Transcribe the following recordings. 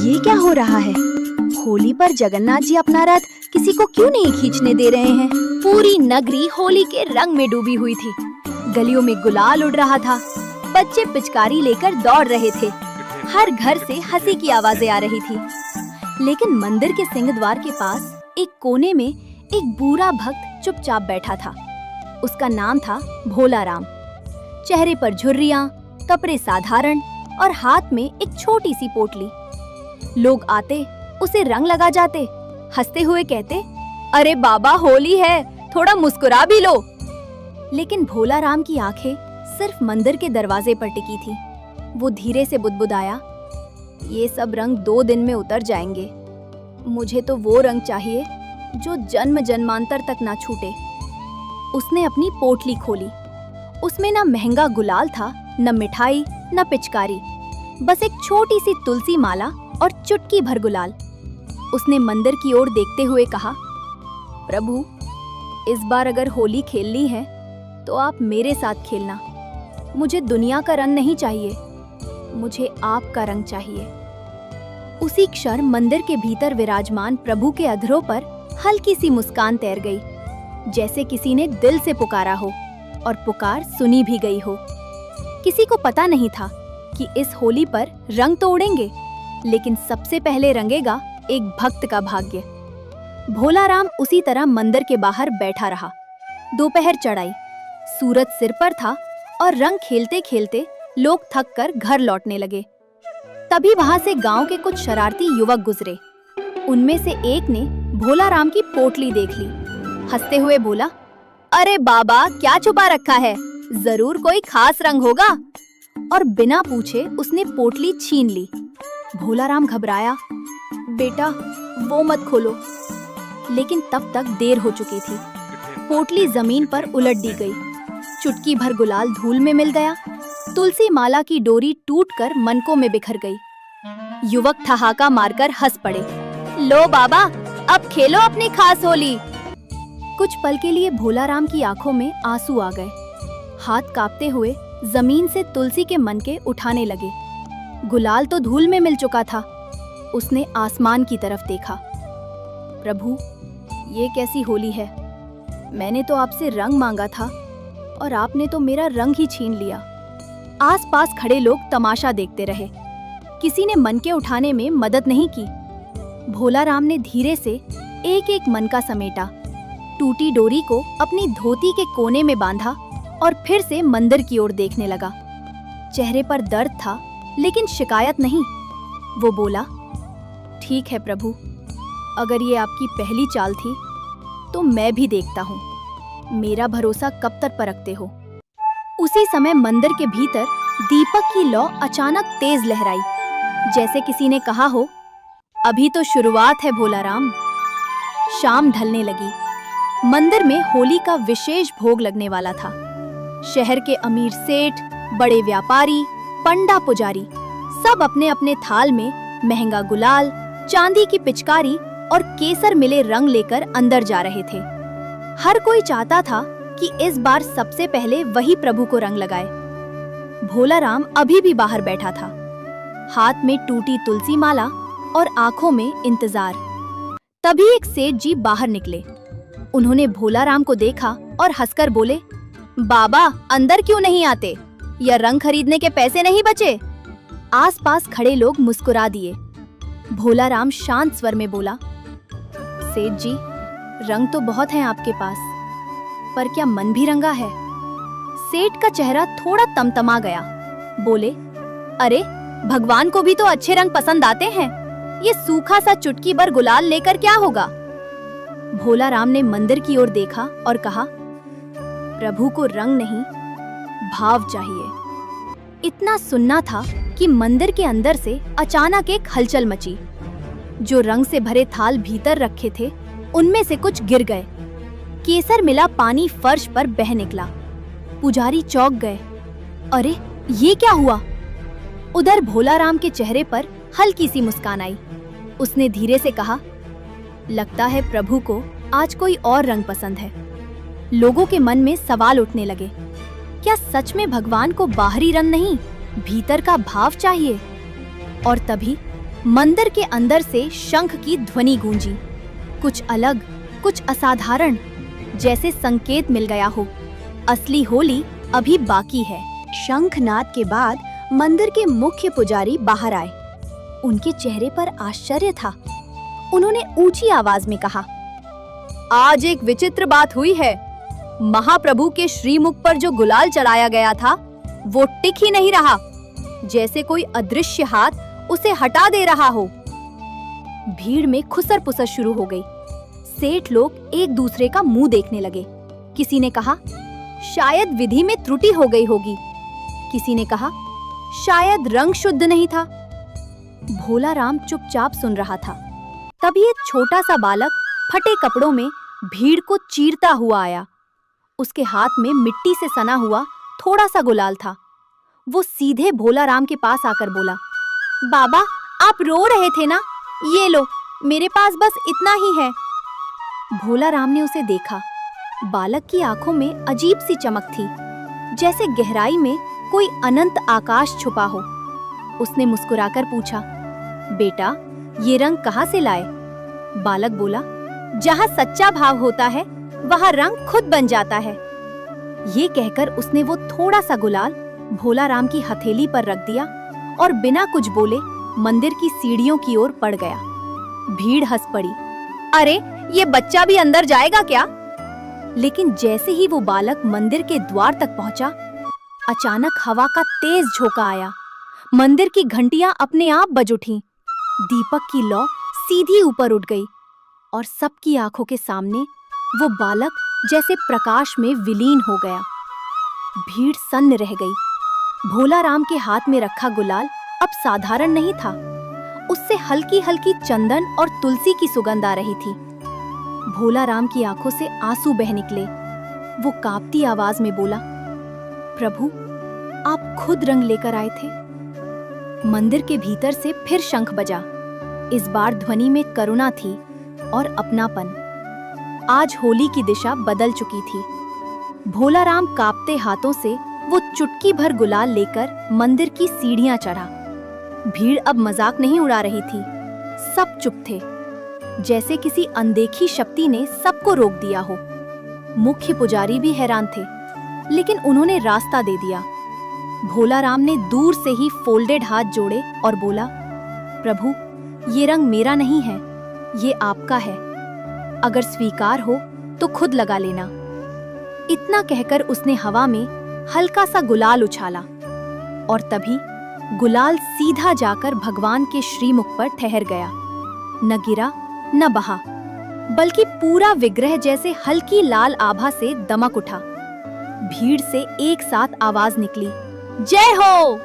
ये क्या हो रहा है? होली पर जगन्नाथ जी अपना रथ किसी को क्यों नहीं खींचने दे रहे हैं? पूरी नगरी होली के रंग में डूबी हुई थी। गलियों में गुलाल उड़ रहा था। बच्चे पिचकारी लेकर दौड़ रहे थे। हर घर से हंसी की आवाजें आ रही थी। लेकिन मंदिर के सिंहद्वार के पास एक कोने में एक बूढ़ा भक्त चुपचाप बैठा था। उसका नाम था भोला राम। चेहरे पर झुर्रियां, कपड़े साधारण और हाथ में एक छोटी सी पोटली। लोग आते, उसे रंग लगा जाते, हंसते हुए कहते, अरे बाबा होली है, थोड़ा मुस्कुरा भी लो। लेकिन भोला राम की आंखें सिर्फ मंदिर के दरवाजे पर टिकी थी। वो धीरे से बुदबुदाया, ये सब रंग 2 दिन में उतर जाएंगे। मुझे तो वो रंग चाहिए जो जन्म जन्मांतर तक ना छूटे। उसने अपनी पोटली खोली। उसमें ना महंगा गुलाल था, न मिठाई, न पिचकारी, बस एक छोटी सी तुलसी माला और चुटकी भर गुलाल। उसने मंदिर की ओर देखते हुए कहा, प्रभु, इस बार अगर होली खेलनी है तो आप मेरे साथ खेलना। मुझे दुनिया का रंग नहीं चाहिए, मुझे आपका रंग चाहिए। उसी क्षण मंदिर के भीतर विराजमान प्रभु के अधरों पर हल्की सी मुस्कान तैर गई, जैसे किसी ने दिल से पुकारा हो और पुकार सुनी भी गई हो। किसी को पता नहीं था कि इस होली पर रंग तो उड़ेंगे, लेकिन सबसे पहले रंगेगा एक भक्त का भाग्य। भोला राम उसी तरह मंदिर के बाहर बैठा रहा। दोपहर चढ़ आई, सूरज सिर पर था और रंग खेलते खेलते लोग थक कर घर लौटने लगे। तभी वहां से गांव के कुछ शरारती युवक गुजरे। उनमें से एक ने भोला राम की पोटली देख ली। हंसते हुए बोला, अरे बाबा, क्या छुपा रखा है? जरूर कोई खास रंग होगा। और बिना पूछे उसने पोटली छीन ली। भोला राम घबराया, बेटा वो मत खोलो। लेकिन तब तक देर हो चुकी थी। पोटली जमीन पर उलट दी गई। चुटकी भर गुलाल धूल में मिल गया। तुलसी माला की डोरी टूटकर मनकों में बिखर गई। युवक ठहाका मारकर हंस पड़े, लो बाबा, अब खेलो अपनी खास होली। कुछ पल के लिए भोला राम की आंखों में आंसू आ गए। हाथ कांपते हुए जमीन से तुलसी के मनके उठाने लगे। गुलाल तो धूल में मिल चुका था। उसने आसमान की तरफ देखा। प्रभु, ये कैसी होली है? मैंने तो आपसे रंग मांगा था और आपने तो मेरा रंग ही छीन लिया। आसपास खड़े लोग तमाशा देखते रहे। किसी ने मनके उठाने में मदद नहीं की। भोला राम ने धीरे से एक एक मनका समेटा, टूटी डोरी को अपनी धोती के कोने में बांधा और फिर से मंदिर की ओर देखने लगा। चेहरे पर दर्द था, लेकिन शिकायत नहीं। वो बोला, ठीक है प्रभु, अगर ये आपकी पहली चाल थी तो मैं भी देखता हूँ। मेरा भरोसा कब तक परखते हो? उसी समय मंदिर के भीतर दीपक की लौ अचानक तेज लहराई, जैसे किसी ने कहा हो, अभी तो शुरुआत है भोला राम। शाम ढलने लगी। मंदिर में होली का विशेष भोग लगने वाला था। शहर के अमीर सेठ, बड़े व्यापारी, पंडा पुजारी सब अपने अपने थाल में महंगा गुलाल, चांदी की पिचकारी और केसर मिले रंग लेकर अंदर जा रहे थे। हर कोई चाहता था कि इस बार सबसे पहले वही प्रभु को रंग लगाए। भोला राम अभी भी बाहर बैठा था, हाथ में टूटी तुलसी माला और आंखों में इंतजार। तभी एक सेठ जी बाहर निकले। उन्होंने भोला राम को देखा और हंसकर बोले, बाबा, अंदर क्यों नहीं आते? या रंग खरीदने के पैसे नहीं बचे? आसपास खड़े लोग मुस्कुरा दिए। भोला राम शांत स्वर में बोला, सेठ जी, रंग तो बहुत हैं आपके पास, पर क्या मन भी रंगा है? सेठ का चेहरा थोड़ा तमतमा गया। बोले, अरे भगवान को भी तो अच्छे रंग पसंद आते हैं। ये सूखा सा चुटकी भर गुलाल लेकर क्या होगा? भोला राम ने मंदिर की ओर देखा और कहा, प्रभु को रंग नहीं, भाव चाहिए। इतना सुनना था कि मंदिर के अंदर से अचानक एक हलचल मची। जो रंग से भरे थाल भीतर रखे थे, उनमें से कुछ गिर गए। केसर मिला पानी फर्श पर बह निकला। पुजारी चौंक गए, अरे ये क्या हुआ? उधर भोला राम के चेहरे पर हल्की सी मुस्कान आई। उसने धीरे से कहा, लगता है प्रभु को आज कोई और रंग पसंद है। लोगों के मन में सवाल उठने लगे, क्या सच में भगवान को बाहरी रंग नहीं, भीतर का भाव चाहिए? और तभी मंदिर के अंदर से शंख की ध्वनि गूंजी। कुछ अलग, कुछ असाधारण, जैसे संकेत मिल गया हो। असली होली अभी बाकी है। शंखनाद के बाद मंदिर के मुख्य पुजारी बाहर आए। उनके चेहरे पर आश्चर्य था। उन्होंने ऊंची आवाज में कहा, आज एक विचित्र बात हुई है। महाप्रभु के श्रीमुख पर जो गुलाल चढ़ाया गया था वो टिक ही नहीं रहा, जैसे कोई अदृश्य हाथ उसे हटा दे रहा हो। भीड़ में खुसर पुसर शुरू हो गई। सेठ लोग एक दूसरे का मुंह देखने लगे। किसी ने कहा, शायद विधि में त्रुटि हो गई होगी। किसी ने कहा, शायद रंग शुद्ध नहीं था। भोला राम चुपचाप सुन रहा था। तभी एक छोटा सा बालक फटे कपड़ों में भीड़ को चीरता हुआ आया। उसके हाथ में मिट्टी से सना हुआ थोड़ा सा गुलाल था। वो सीधे भोला राम के पास आकर बोला, बाबा, आप रो रहे थे ना? ये लो, मेरे पास बस इतना ही है। भोला राम ने उसे देखा। बालक की आंखों में अजीब सी चमक थी, जैसे गहराई में कोई अनंत आकाश छुपा हो। उसने मुस्कुराकर पूछा, बेटा, ये रंग कहाँ से लाए? बालक बोला, जहाँ सच्चा भाव होता है वहाँ रंग खुद बन जाता है। ये कहकर उसने वो थोड़ा सा गुलाल भोला राम की हथेली पर रख दिया और बिना कुछ बोले मंदिर की सीढ़ियों की ओर बढ़ गया। भीड़ हंस पड़ी। अरे, ये बच्चा भी अंदर जाएगा क्या? लेकिन जैसे ही वो बालक मंदिर के द्वार तक पहुंचा, अचानक हवा का तेज झोंका आया। मंदिर की घंटियां अपने आप बज उठीं। दीपक की लौ सीधी ऊपर उठ गई और सबकी आंखों के सामने वो बालक जैसे प्रकाश में विलीन हो गया। भीड़ सन्न रह गई। भोला राम के हाथ में रखा गुलाल अब साधारण नहीं था। उससे हल्की हल्की चंदन और तुलसी की सुगंध आ रही थी। भोला राम की आंखों से आंसू बह निकले। वो कांपती आवाज में बोला, प्रभु, आप खुद रंग लेकर आए थे। मंदिर के भीतर से फिर शंख बजा। इस बार ध्वनि में करुणा थी और अपनापन। आज होली की दिशा बदल चुकी थी। भोला राम कांपते हाथों से वो चुटकी भर गुलाल लेकर मंदिर की सीढ़ियां चढ़ा। भीड़ अब मजाक नहीं उड़ा रही थी। सब चुप थे, जैसे किसी अनदेखी शक्ति ने सबको रोक दिया हो। मुख्य पुजारी भी हैरान थे, लेकिन उन्होंने रास्ता दे दिया। भोला राम ने दूर से ही फोल्डेड हाथ जोड़े और बोला, प्रभु, ये रंग मेरा नहीं है, ये आपका है। अगर स्वीकार हो तो खुद लगा लेना। इतना कहकर उसने हवा में हल्का सा गुलाल उछाला और तभी गुलाल सीधा जाकर भगवान के श्रीमुख पर ठहर गया। न गिरा न बहा, बल्कि पूरा विग्रह जैसे हल्की लाल आभा से दमक उठा। भीड़ से एक साथ आवाज निकली, जय हो।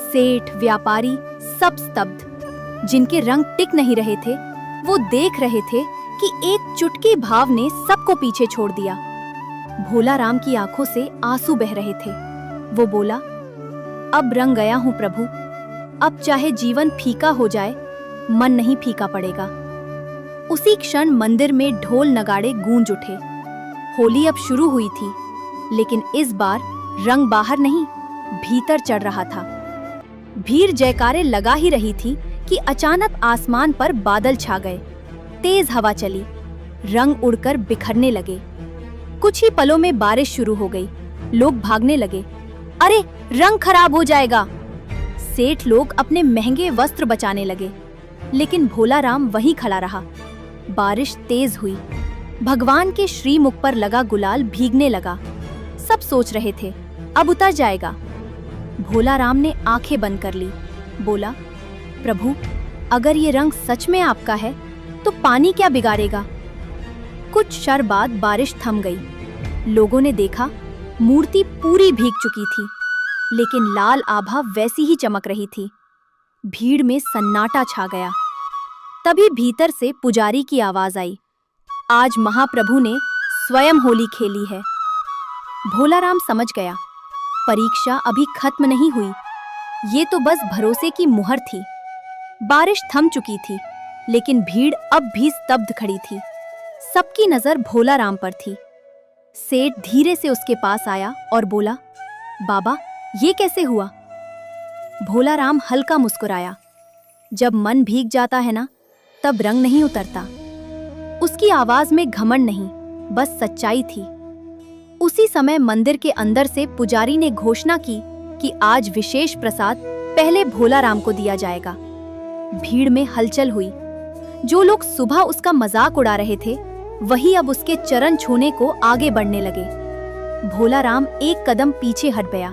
सेठ, व्यापारी सब स्तब्ध। जिनके रंग टिक नहीं रहे थे वो देख रहे थे कि एक चुटकी भाव ने सबको पीछे छोड़ दिया। भोला राम की आंखों से आंसू बह रहे थे। वो बोला, अब रंग गया हूं प्रभु। अब चाहे जीवन फीका हो जाए, मन नहीं फीका पड़ेगा। उसी क्षण मंदिर में ढोल नगाड़े गूंज उठे। होली अब शुरू हुई थी, लेकिन इस बार रंग बाहर नहीं, भीतर चढ़ रहा था। भीड़ जयकारे लगा ही रही थी कि अचानक आसमान पर बादल छा गए। तेज हवा चली, रंग उड़कर बिखरने लगे। कुछ ही पलों में बारिश शुरू हो गई। लोग भागने लगे। अरे, रंग खराब हो जाएगा। सेठ लोग अपने महंगे वस्त्र बचाने लगे, लेकिन भोला राम वहीं खड़ा रहा। बारिश तेज हुई। भगवान के श्रीमुख पर लगा गुलाल भीगने लगा। सब सोच रहे थे, अब उतर जाएगा। भोला राम ने आंखें बंद कर ली। बोला, प्रभु, अगर ये रंग सच में आपका है तो पानी क्या बिगाड़ेगा। कुछ क्षण बाद बारिश थम गई। लोगों ने देखा, मूर्ति पूरी भीग चुकी थी, लेकिन लाल आभा वैसी ही चमक रही थी। भीड़ में सन्नाटा छा गया। तभी भीतर से पुजारी की आवाज आई, आज महाप्रभु ने स्वयं होली खेली है। भोला राम समझ गया, परीक्षा अभी खत्म नहीं हुई, ये तो बस भरोसे की मुहर थी। बारिश थम चुकी थी, लेकिन भीड़ अब भी स्तब्ध खड़ी थी। सबकी नजर भोला राम पर थी। सेठ धीरे से उसके पास आया और बोला, बाबा, ये कैसे हुआ? भोला राम हल्का मुस्कुराया, जब मन भीग जाता है ना, तब रंग नहीं उतरता। उसकी आवाज में घमंड नहीं, बस सच्चाई थी। उसी समय मंदिर के अंदर से पुजारी ने घोषणा की कि आज विशेष प्रसाद पहले भोला राम को दिया जाएगा। भीड़ में हलचल हुई। जो लोग सुबह उसका मजाक उड़ा रहे थे, वही अब उसके चरण छूने को आगे बढ़ने लगे। भोला राम एक कदम पीछे हट गया,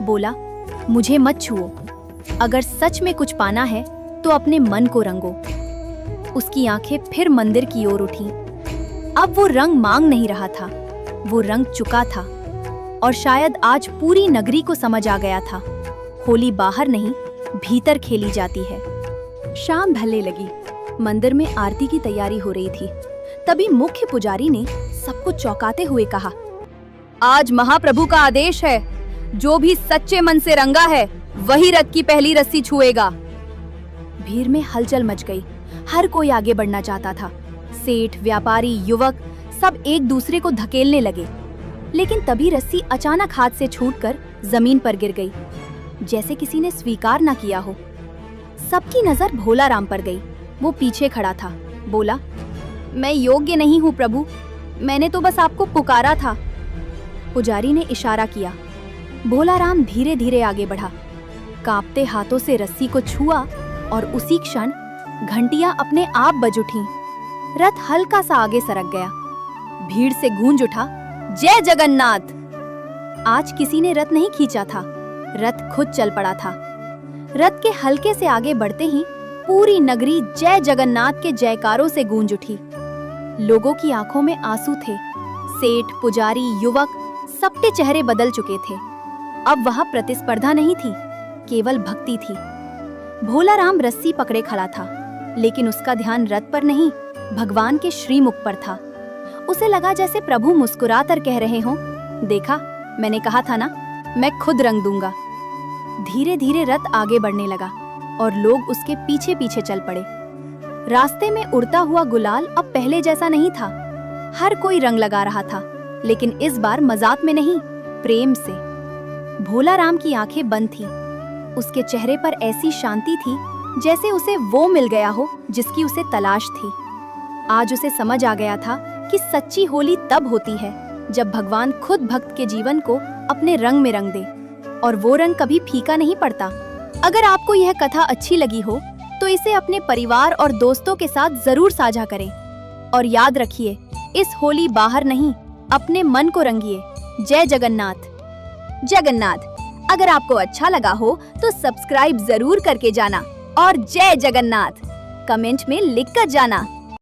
बोला, मुझे मत छुओ। अगर सच में कुछ पाना है तो अपने मन को रंगो। उसकी आंखें फिर मंदिर की ओर उठी। अब वो रंग मांग नहीं रहा था, वो रंग चुका था। और शायद आज पूरी नगरी को समझ आ गया था, होली बाहर नहीं, भीतर खेली जाती है। शाम ढलने लगी। मंदिर में आरती की तैयारी हो रही थी। तभी मुख्य पुजारी ने सबको चौंकाते हुए कहा, आज महाप्रभु का आदेश है, जो भी सच्चे मन से रंगा है वही रथ की पहली रस्सी छुएगा। भीड़ में हलचल मच गई। हर कोई आगे बढ़ना चाहता था। सेठ, व्यापारी, युवक सब एक दूसरे को धकेलने लगे। लेकिन तभी रस्सी अचानक हाथ से छूटकर जमीन पर गिर गई, जैसे किसी ने स्वीकार न किया हो। सबकी नजर भोला राम पर गई। वो पीछे खड़ा था, बोला, मैं योग्य नहीं हूँ प्रभु, मैंने तो बस आपको पुकारा था। पुजारी ने इशारा किया। भोला राम धीरे धीरे आगे बढ़ा, कांपते हाथों से रस्सी को छुआ और उसी क्षण घंटियां अपने आप बज उठीं। रथ हल्का सा आगे सरक गया। भीड़ से गूंज उठा, जय जगन्नाथ। आज किसी ने रथ नहीं खींचा था, रथ खुद चल पड़ा था। रथ के हल्के से आगे बढ़ते ही पूरी नगरी जय जगन्नाथ के जयकारों से गूंज उठी। लोगों की आंखों में आंसू थे। सेठ, पुजारी, युवक सबके चेहरे बदल चुके थे। अब वह प्रतिस्पर्धा नहीं थी, केवल भक्ति थी। भोला राम रस्सी पकड़े खड़ा था, लेकिन उसका ध्यान रथ पर नहीं, भगवान के श्रीमुख पर था। उसे लगा जैसे प्रभु मुस्कुराकर कह रहे हों, देखा, मैंने कहा था ना, मैं खुद रंग दूंगा। धीरे धीरे रथ आगे बढ़ने लगा और लोग उसके पीछे पीछे चल पड़े। रास्ते में उड़ता हुआ गुलाल अब पहले जैसा नहीं था। हर कोई रंग लगा रहा था, लेकिन इस बार मजाक में नहीं, प्रेम से। भोला राम की आंखें बंद थीं। उसके चेहरे पर ऐसी शांति थी जैसे उसे वो मिल गया हो जिसकी उसे तलाश थी। आज उसे समझ आ गया था कि सच्ची होली तब होती है जब भगवान खुद भक्त के जीवन को अपने रंग में रंग दे, और वो रंग कभी फीका नहीं पड़ता। अगर आपको यह कथा अच्छी लगी हो तो इसे अपने परिवार और दोस्तों के साथ जरूर साझा करें। और याद रखिए, इस होली बाहर नहीं, अपने मन को रंगिए। जय जगन्नाथ। जगन्नाथ। अगर आपको अच्छा लगा हो तो सब्सक्राइब जरूर करके जाना और जय जगन्नाथ कमेंट में लिख कर जाना।